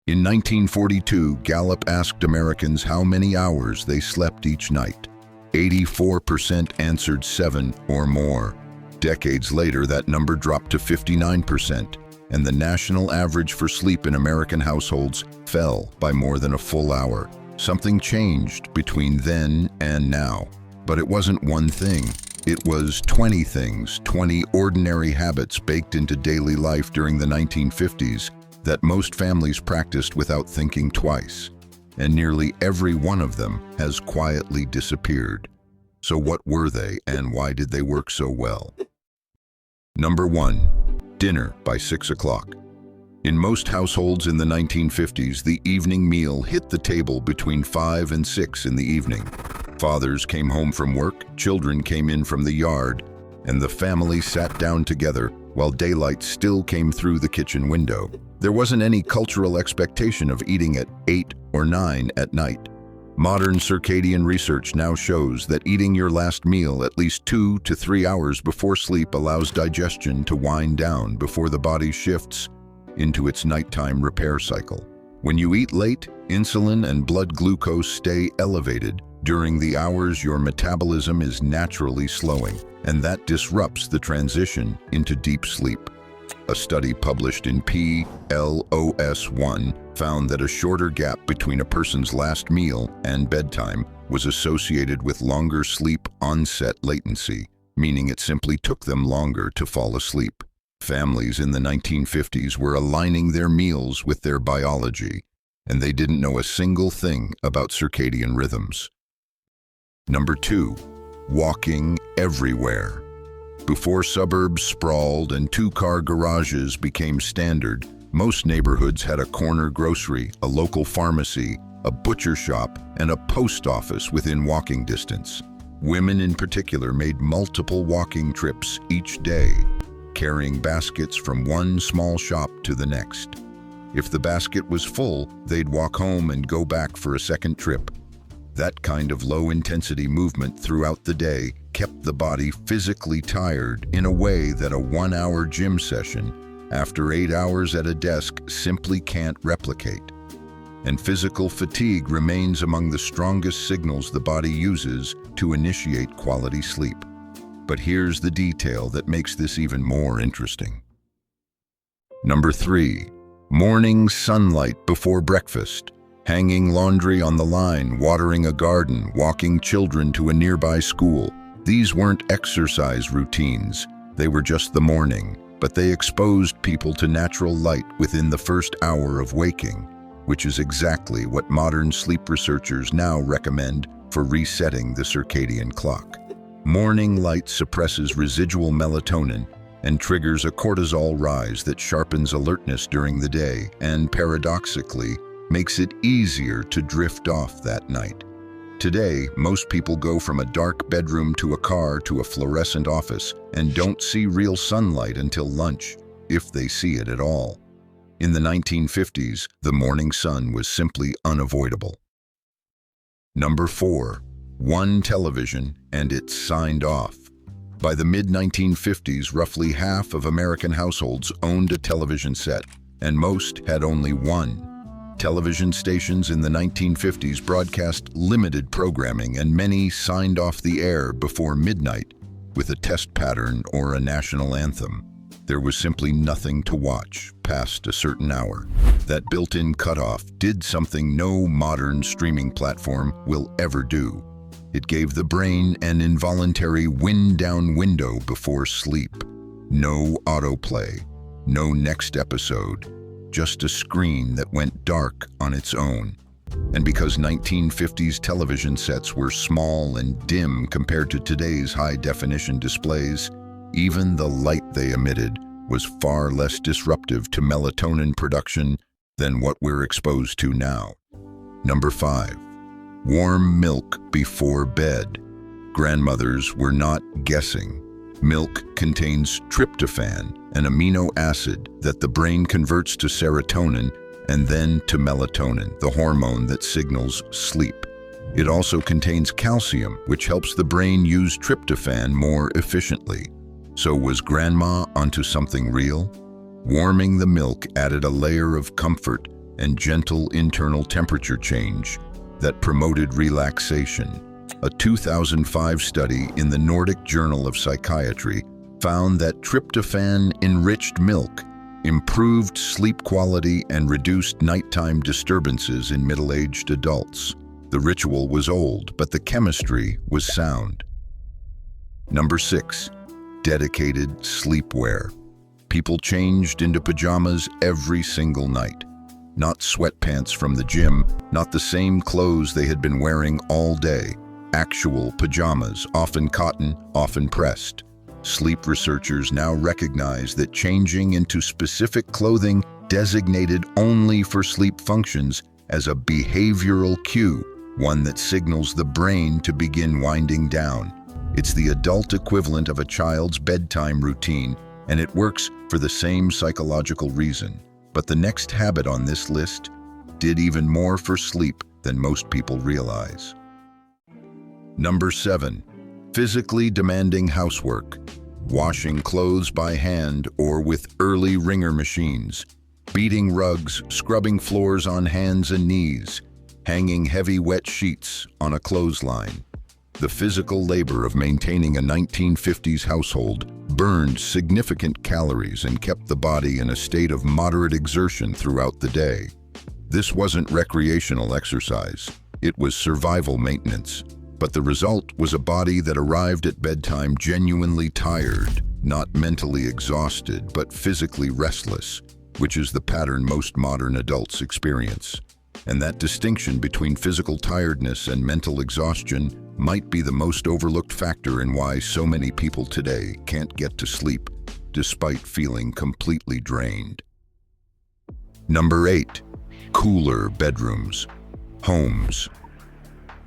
In 1942, Gallup asked Americans how many hours they slept each night. 84% answered 7 or more. Decades later, that number dropped to 59%, and the national average for sleep in American households fell by more than a full hour. Something changed between then and now. But it wasn't one thing. It was 20 things, 20 ordinary habits baked into daily life during the 1950s that most families practiced without thinking twice. And nearly every one of them has quietly disappeared. So what were they, and why did they work so well? Number 1. Dinner by 6 o'clock. In most households in the 1950s, the evening meal hit the table between 5 and 6 in the evening. Fathers came home from work, children came in from the yard, and the family sat down together while daylight still came through the kitchen window. There wasn't any cultural expectation of eating at 8 or 9 at night. Modern circadian research now shows that eating your last meal at least 2 to 3 hours before sleep allows digestion to wind down before the body shifts into its nighttime repair cycle. When you eat late, insulin and blood glucose stay elevated. During the hours your metabolism is naturally slowing, and that disrupts the transition into deep sleep. A study published in PLOS One found that a shorter gap between a person's last meal and bedtime was associated with longer sleep onset latency, meaning it simply took them longer to fall asleep. Families in the 1950s were aligning their meals with their biology, and they didn't know a single thing about circadian rhythms. Number 2. Walking everywhere. Before suburbs sprawled and two-car garages became standard, most neighborhoods had a corner grocery, a local pharmacy, a butcher shop, and a post office within walking distance. Women in particular made multiple walking trips each day, carrying baskets from one small shop to the next. If the basket was full, they'd walk home and go back for a second trip. That kind of low-intensity movement throughout the day kept the body physically tired in a way that a 1-hour gym session after 8 hours at a desk simply can't replicate. And physical fatigue remains among the strongest signals the body uses to initiate quality sleep. But here's the detail that makes this even more interesting. Number 3. Morning sunlight before breakfast. Hanging laundry on the line, watering a garden, walking children to a nearby school. These weren't exercise routines. They were just the morning, but they exposed people to natural light within the first hour of waking, which is exactly what modern sleep researchers now recommend for resetting the circadian clock. Morning light suppresses residual melatonin and triggers a cortisol rise that sharpens alertness during the day and, paradoxically, makes it easier to drift off that night. Today, most people go from a dark bedroom to a car to a fluorescent office and don't see real sunlight until lunch, if they see it at all. In the 1950s, the morning sun was simply unavoidable. Number 4. One television and it's signed off. By the mid-1950s, roughly half of American households owned a television set, and most had only one. Television stations in the 1950s broadcast limited programming, and many signed off the air before midnight with a test pattern or a national anthem. There was simply nothing to watch past a certain hour. That built-in cutoff did something no modern streaming platform will ever do. It gave the brain an involuntary wind-down window before sleep. No autoplay, no next episode. Just a screen that went dark on its own. And because 1950s television sets were small and dim compared to today's high-definition displays, even the light they emitted was far less disruptive to melatonin production than what we're exposed to now. Number 5. Warm milk before bed. Grandmothers were not guessing. Milk contains tryptophan, an amino acid that the brain converts to serotonin and then to melatonin, the hormone that signals sleep. It also contains calcium, which helps the brain use tryptophan more efficiently. So was Grandma onto something real? Warming the milk added a layer of comfort and gentle internal temperature change that promoted relaxation. A 2005 study in the Nordic Journal of Psychiatry found that tryptophan-enriched milk improved sleep quality and reduced nighttime disturbances in middle-aged adults. The ritual was old, but the chemistry was sound. Number 6. Dedicated sleepwear. People changed into pajamas every single night. Not sweatpants from the gym, not the same clothes they had been wearing all day. Actual pajamas, often cotton, often pressed. Sleep researchers now recognize that changing into specific clothing designated only for sleep functions as a behavioral cue, one that signals the brain to begin winding down. It's the adult equivalent of a child's bedtime routine, and it works for the same psychological reason. But the next habit on this list did even more for sleep than most people realize. Number 7. Physically demanding housework. Washing clothes by hand or with early wringer machines. Beating rugs, scrubbing floors on hands and knees. Hanging heavy wet sheets on a clothesline. The physical labor of maintaining a 1950s household burned significant calories and kept the body in a state of moderate exertion throughout the day. This wasn't recreational exercise. It was survival maintenance. But the result was a body that arrived at bedtime genuinely tired, not mentally exhausted, but physically restless, which is the pattern most modern adults experience. And that distinction between physical tiredness and mental exhaustion might be the most overlooked factor in why so many people today can't get to sleep, despite feeling completely drained. Number 8. Cooler bedrooms. Homes.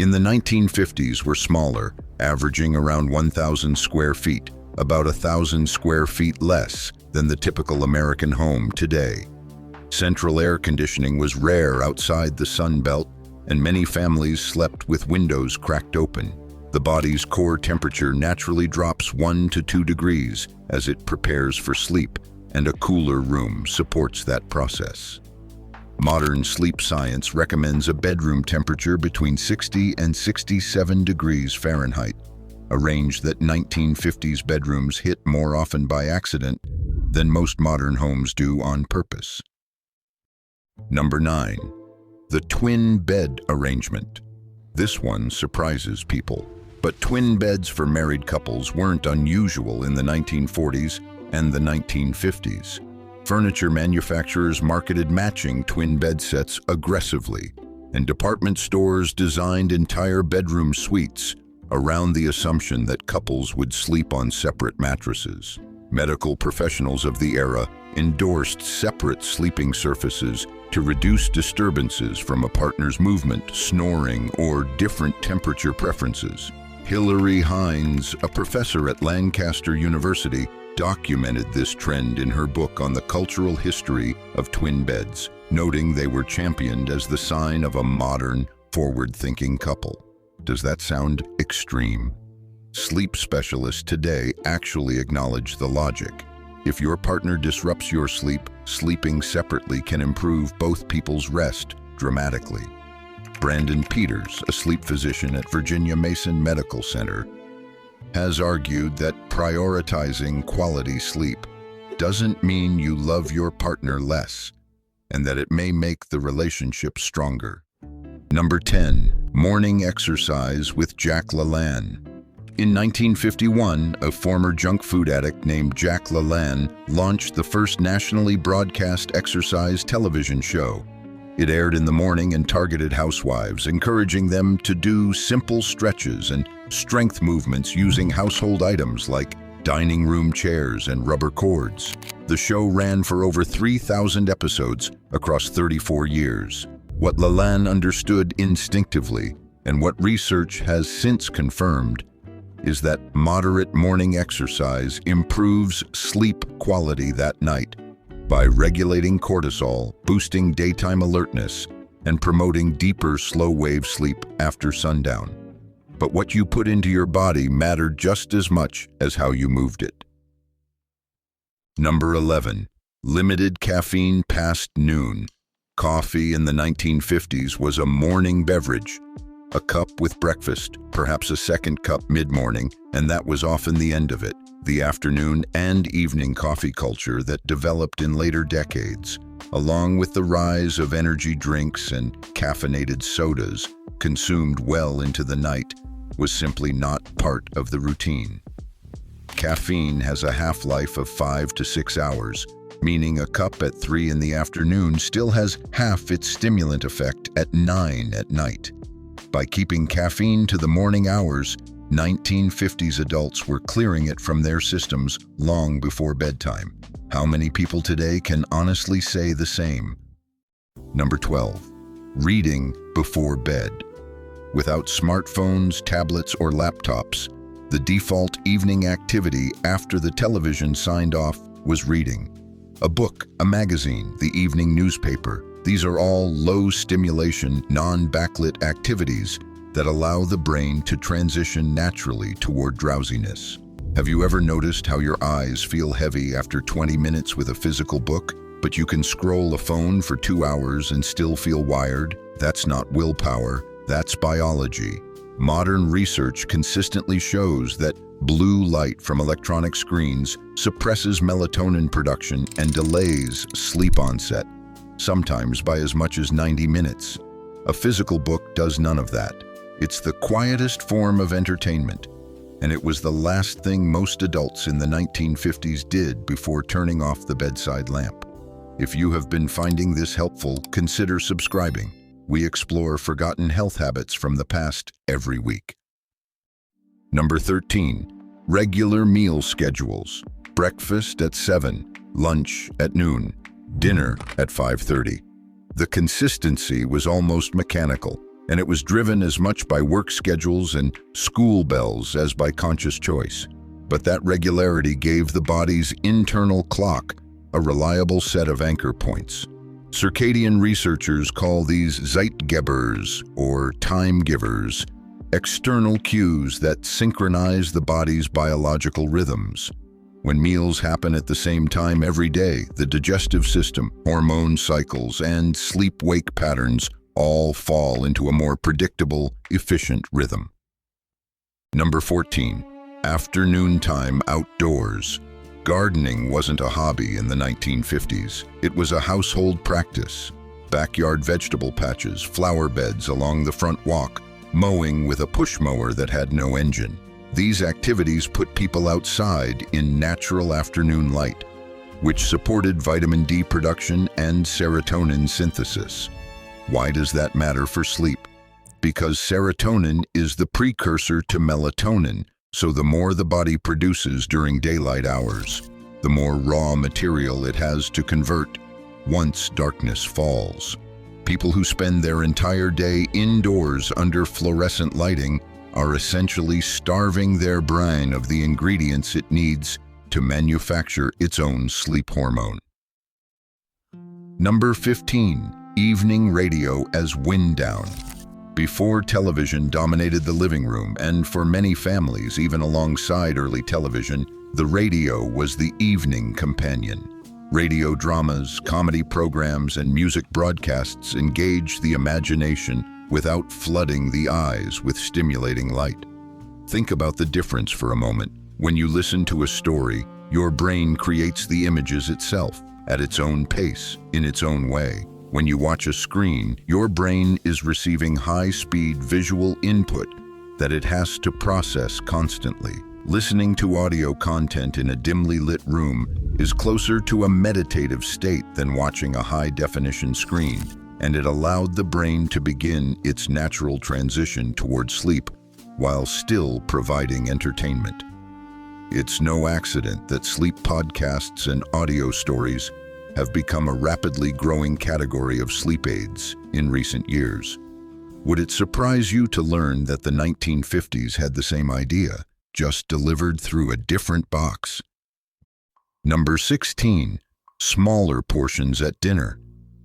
In the 1950s were smaller, averaging around 1,000 square feet, about 1,000 square feet less than the typical American home today. Central air conditioning was rare outside the Sun Belt, and many families slept with windows cracked open. The body's core temperature naturally drops 1 to 2 degrees as it prepares for sleep, and a cooler room supports that process. Modern sleep science recommends a bedroom temperature between 60 and 67 degrees Fahrenheit, a range that 1950s bedrooms hit more often by accident than most modern homes do on purpose. Number 9. The twin bed arrangement. This one surprises people, but twin beds for married couples weren't unusual in the 1940s and the 1950s. Furniture manufacturers marketed matching twin bed sets aggressively, and department stores designed entire bedroom suites around the assumption that couples would sleep on separate mattresses. Medical professionals of the era endorsed separate sleeping surfaces to reduce disturbances from a partner's movement, snoring, or different temperature preferences. Hilary Hines, a professor at Lancaster University, documented this trend in her book on the cultural history of twin beds, noting they were championed as the sign of a modern, forward-thinking couple. Does that sound extreme? Sleep specialists today actually acknowledge the logic. If your partner disrupts your sleep, sleeping separately can improve both people's rest dramatically. Brandon Peters, a sleep physician at Virginia Mason Medical Center, has argued that prioritizing quality sleep doesn't mean you love your partner less, and that it may make the relationship stronger. Number 10. Morning exercise with Jack LaLanne. In 1951, a former junk food addict named Jack LaLanne launched the first nationally broadcast exercise television show. It aired in the morning and targeted housewives, encouraging them to do simple stretches and strength movements using household items like dining room chairs and rubber cords. The show ran for over 3,000 episodes across 34 years. What LaLanne understood instinctively, and what research has since confirmed, is that moderate morning exercise improves sleep quality that night by regulating cortisol, boosting daytime alertness, and promoting deeper slow-wave sleep after sundown. But what you put into your body mattered just as much as how you moved it. Number 11. Limited caffeine past noon. Coffee in the 1950s was a morning beverage. A cup with breakfast, perhaps a second cup mid-morning, and that was often the end of it. The afternoon and evening coffee culture that developed in later decades, along with the rise of energy drinks and caffeinated sodas consumed well into the night, was simply not part of the routine. Caffeine has a half-life of 5 to 6 hours, meaning a cup at 3 in the afternoon still has half its stimulant effect at 9 at night. By keeping caffeine to the morning hours, 1950s adults were clearing it from their systems long before bedtime. How many people today can honestly say the same? Number 12. Reading before bed. Without smartphones, tablets, or laptops, the default evening activity after the television signed off was reading. A book, a magazine, the evening newspaper. These are all low-stimulation, non-backlit activities that allow the brain to transition naturally toward drowsiness. Have you ever noticed how your eyes feel heavy after 20 minutes with a physical book, but you can scroll a phone for 2 hours and still feel wired? That's not willpower, that's biology. Modern research consistently shows that blue light from electronic screens suppresses melatonin production and delays sleep onset, sometimes by as much as 90 minutes. A physical book does none of that. It's the quietest form of entertainment, and it was the last thing most adults in the 1950s did before turning off the bedside lamp. If you have been finding this helpful, consider subscribing. We explore forgotten health habits from the past every week. Number 13. Regular meal schedules. Breakfast at 7, lunch at noon, dinner at 5:30. The consistency was almost mechanical, and it was driven as much by work schedules and school bells as by conscious choice. But that regularity gave the body's internal clock a reliable set of anchor points. Circadian researchers call these Zeitgebers, or time givers, external cues that synchronize the body's biological rhythms. When meals happen at the same time every day, the digestive system, hormone cycles, and sleep-wake patterns all fall into a more predictable, efficient rhythm. Number 14. Afternoon time outdoors. Gardening wasn't a hobby in the 1950s. It was a household practice. Backyard vegetable patches, flower beds along the front walk, mowing with a push mower that had no engine. These activities put people outside in natural afternoon light, which supported vitamin D production and serotonin synthesis. Why does that matter for sleep? Because serotonin is the precursor to melatonin, so the more the body produces during daylight hours, the more raw material it has to convert once darkness falls. People who spend their entire day indoors under fluorescent lighting are essentially starving their brain of the ingredients it needs to manufacture its own sleep hormone. Number 15. Evening radio as wind down. Before television dominated the living room, and for many families, even alongside early television, the radio was the evening companion. Radio dramas, comedy programs, and music broadcasts engaged the imagination without flooding the eyes with stimulating light. Think about the difference for a moment. When you listen to a story, your brain creates the images itself, at its own pace, in its own way. When you watch a screen, your brain is receiving high-speed visual input that it has to process constantly. Listening to audio content in a dimly lit room is closer to a meditative state than watching a high-definition screen, and it allowed the brain to begin its natural transition toward sleep while still providing entertainment. It's no accident that sleep podcasts and audio stories have become a rapidly growing category of sleep aids in recent years. Would it surprise you to learn that the 1950s had the same idea, just delivered through a different box? Number 16. Smaller portions at dinner.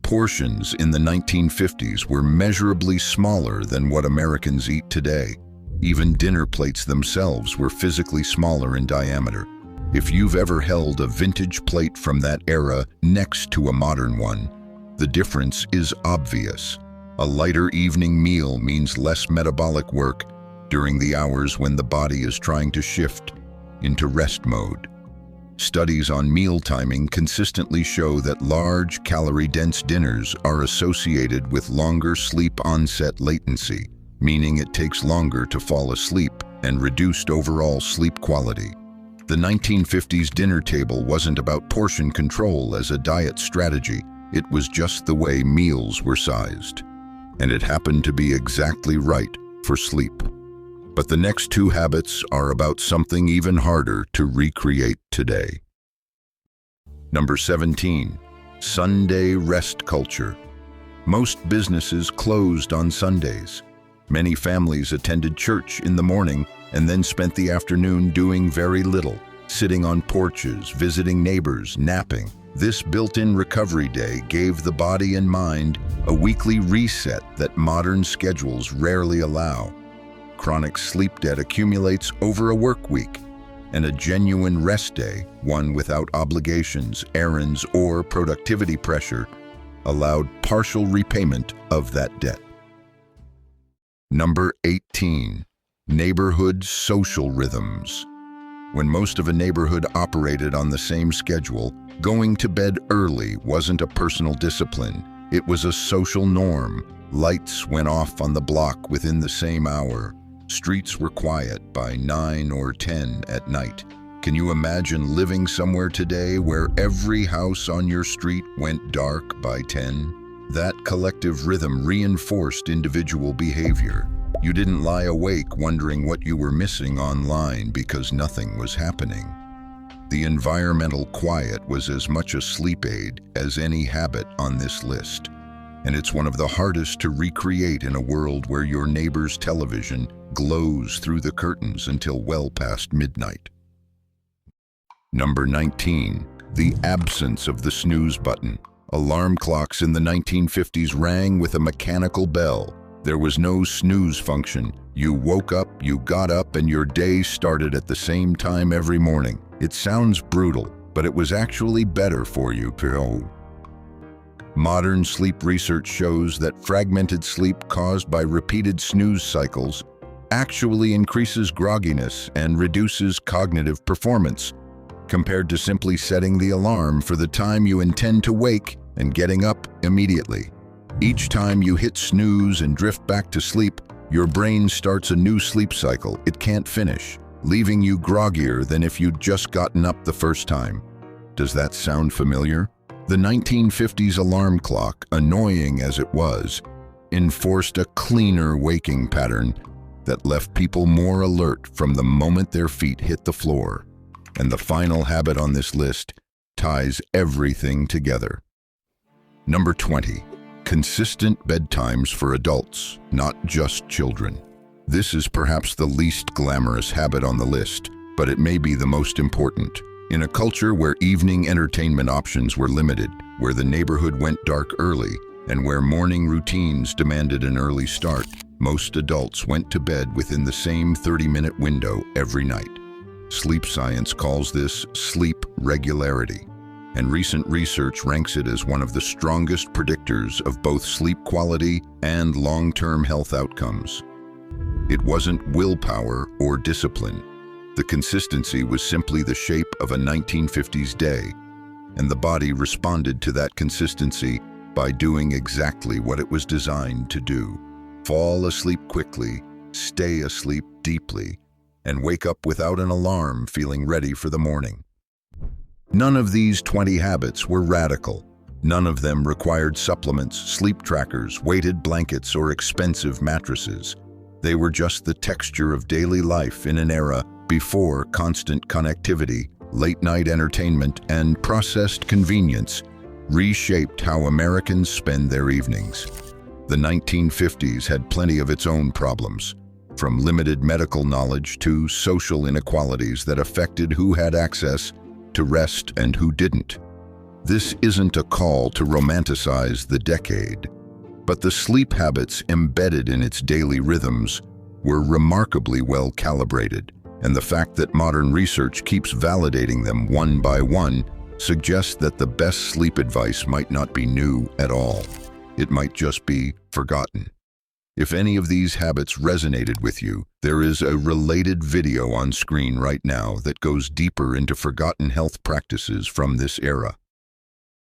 Portions in the 1950s were measurably smaller than what Americans eat today. Even dinner plates themselves were physically smaller in diameter. If you've ever held a vintage plate from that era next to a modern one, The difference is obvious. A lighter evening meal means less metabolic work during the hours when the body is trying to shift into rest mode. Studies on meal timing consistently show that large, calorie-dense dinners are associated with longer sleep onset latency, meaning it takes longer to fall asleep and reduced overall sleep quality. The 1950s dinner table wasn't about portion control as a diet strategy, it was just the way meals were sized. And it happened to be exactly right for sleep. But the next two habits are about something even harder to recreate today. Number 17, Sunday rest culture. Most businesses closed on Sundays. Many families attended church in the morning and then spent the afternoon doing very little, sitting on porches, visiting neighbors, napping. This built-in recovery day gave the body and mind a weekly reset that modern schedules rarely allow. Chronic sleep debt accumulates over a work week, and a genuine rest day, one without obligations, errands, or productivity pressure, allowed partial repayment of that debt. Number 18, neighborhood social rhythms. When most of a neighborhood operated on the same schedule, going to bed early wasn't a personal discipline, it was a social norm. Lights went off on the block within the same hour. Streets were quiet by 9 or 10 at night. Can you imagine living somewhere today where every house on your street went dark by 10? That collective rhythm reinforced individual behavior. You didn't lie awake wondering what you were missing online because nothing was happening. The environmental quiet was as much a sleep aid as any habit on this list. And it's one of the hardest to recreate in a world where your neighbor's television glows through the curtains until well past midnight. Number 19, the absence of the snooze button. Alarm clocks in the 1950s rang with a mechanical bell. There was no snooze function. You woke up, you got up, and your day started at the same time every morning. It sounds brutal, but it was actually better for you. Modern sleep research shows that fragmented sleep caused by repeated snooze cycles actually increases grogginess and reduces cognitive performance, compared to simply setting the alarm for the time you intend to wake and getting up immediately. Each time you hit snooze and drift back to sleep, your brain starts a new sleep cycle it can't finish, leaving you groggier than if you'd just gotten up the first time. Does that sound familiar? The 1950s alarm clock, annoying as it was, enforced a cleaner waking pattern that left people more alert from the moment their feet hit the floor. And the final habit on this list ties everything together. Number 20, consistent bedtimes for adults, not just children. This is perhaps the least glamorous habit on the list, but it may be the most important. In a culture where evening entertainment options were limited, where the neighborhood went dark early, and where morning routines demanded an early start, most adults went to bed within the same 30-minute window every night. Sleep science calls this sleep regularity, and recent research ranks it as one of the strongest predictors of both sleep quality and long-term health outcomes. It wasn't willpower or discipline. The consistency was simply the shape of a 1950s day, and the body responded to that consistency by doing exactly what it was designed to do. Fall asleep quickly, stay asleep deeply, and wake up without an alarm feeling ready for the morning. None of these 20 habits were radical. None of them required supplements, sleep trackers, weighted blankets, or expensive mattresses. They were just the texture of daily life in an era before constant connectivity, late-night entertainment, and processed convenience reshaped how Americans spend their evenings. The 1950s had plenty of its own problems, from limited medical knowledge to social inequalities that affected who had access to rest and who didn't. This isn't a call to romanticize the decade, but the sleep habits embedded in its daily rhythms were remarkably well calibrated, and the fact that modern research keeps validating them one by one suggests that the best sleep advice might not be new at all. It might just be forgotten. If any of these habits resonated with you, there is a related video on screen right now that goes deeper into forgotten health practices from this era.